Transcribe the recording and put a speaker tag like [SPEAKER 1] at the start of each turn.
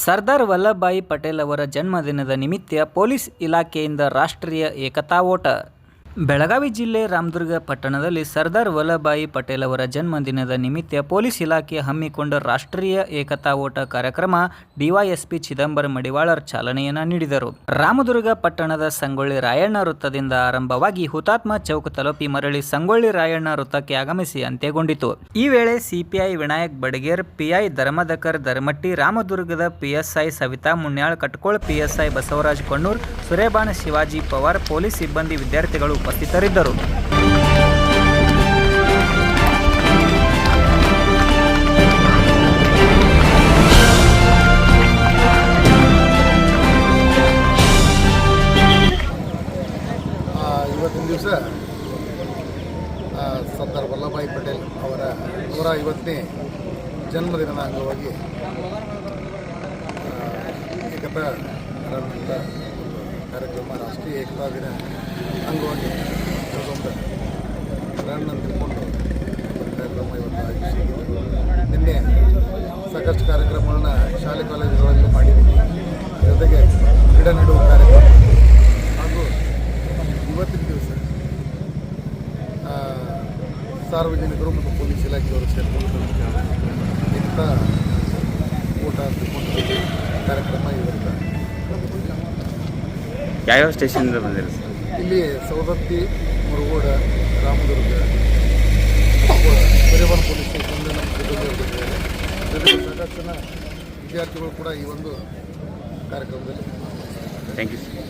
[SPEAKER 1] ಸರ್ದಾರ್ ವಲ್ಲಭಭಾಯಿ ಪಟೇಲ್ ಅವರ ಜನ್ಮದಿನದ ನಿಮಿತ್ತ ಪೊಲೀಸ್ ಇಲಾಖೆಯಿಂದ ರಾಷ್ಟ್ರೀಯ ಏಕತಾ ಓಟ. ಬೆಳಗಾವಿ ಜಿಲ್ಲೆ ರಾಮದುರ್ಗ ಪಟ್ಟಣದಲ್ಲಿ ಸರ್ದಾರ್ ವಲ್ಲಭಭಾಯಿ ಪಟೇಲ್ ಅವರ ಜನ್ಮದಿನದ ನಿಮಿತ್ತ ಪೊಲೀಸ್ ಇಲಾಖೆ ಹಮ್ಮಿಕೊಂಡ ರಾಷ್ಟ್ರೀಯ ಏಕತಾ ಓಟ ಕಾರ್ಯಕ್ರಮ ಡಿವೈಎಸ್ಪಿ ಚಿದಂಬರ ಮಡಿವಾಳರ್ ಚಾಲನೆಯನ್ನು ನೀಡಿದರು. ರಾಮದುರ್ಗ ಪಟ್ಟಣದ ಸಂಗೊಳ್ಳಿ ರಾಯಣ್ಣ ವೃತ್ತದಿಂದ ಆರಂಭವಾಗಿ ಹುತಾತ್ಮ ಚೌಕ್ ತಲುಪಿ ಮರಳಿ ಸಂಗೊಳ್ಳಿ ರಾಯಣ್ಣ ವೃತ್ತಕ್ಕೆ ಆಗಮಿಸಿ ಅಂತ್ಯಗೊಂಡಿತು. ಈ ವೇಳೆ ಸಿಪಿಐ ವಿನಾಯಕ್ ಬಡಗೇರ್, ಪಿಐ ಧರ್ಮದಕರ್ ಧರ್ಮಟ್ಟಿ, ರಾಮದುರ್ಗದ PSI Savita Munyal Katkol, PSI Basavaraj Konnur, Surebana Shivaji Pawar, police ಸಿಬ್ಬಂದಿ, ವಿದ್ಯಾರ್ಥಿಗಳು ಉಪಸ್ಥಿತರಿದ್ದರು.
[SPEAKER 2] ಇವತ್ತಿನ ದಿವಸ ಸರ್ದಾರ್ ವಲ್ಲಭಭಾಯಿ ಪಟೇಲ್ ಅವರ 150ನೇ ಜನ್ಮದಿನದ ಅಂಗವಾಗಿ ಏಕತಾ ರನ್ ಅಂತ ಕಾರ್ಯಕ್ರಮ, ರಾಷ್ಟ್ರೀಯ ಏಕತಾ ದಿನ ಅಂಗವಾಗಿ ರನ್ ಅಂತ ತಿಳ್ಕೊಂಡು ಕಾರ್ಯಕ್ರಮ ಇವತ್ತು ಆಯೋಜಿಸಿದ್ದೀವಿ. ನಿನ್ನೆ ಸಾಕಷ್ಟು ಕಾರ್ಯಕ್ರಮಗಳನ್ನ ಶಾಲೆ ಕಾಲೇಜುಗಳಲ್ಲಿ ಮಾಡಿದ್ದೀವಿ. ಜೊತೆಗೆ ಗಿಡ ನೆಡುವ ಕಾರ್ಯಕ್ರಮ ಹಾಗೂ ಇವತ್ತಿನ ದಿವಸ ಸಾರ್ವಜನಿಕರು ಮತ್ತು ಪೊಲೀಸ್ ಇಲಾಖೆಯವರು ಸೇರಿಕೊಂಡು ಏಕತಾ ಊಟ ತಿಳ್ಕೊಂಡು ಕಾರ್ಯಕ್ರಮ ಇವತ್ತು
[SPEAKER 3] ಯಾವ್ಯಾವ ಸ್ಟೇಷನಿಂದ ಬಂದಿರಿ ಸರ್?
[SPEAKER 2] ಇಲ್ಲಿ ಸವದತ್ತಿ, ಮುರುಗೋಡ, ರಾಮದುರ್ಗ, ಸುರೇಬಾಣ ಪೊಲೀಸ್ ಸ್ಟೇಷನ್ನಿಂದ ನಮ್ಮ ಸಿಬ್ಬಂದಿಯವರು ಬಂದಿದ್ದಾರೆ. ಜೊತೆಗೆ ಸಾಕಷ್ಟು ಜನ ವಿದ್ಯಾರ್ಥಿಗಳು ಕೂಡ ಈ ಒಂದು ಕಾರ್ಯಕ್ರಮದಲ್ಲಿ.
[SPEAKER 3] Thank you sir.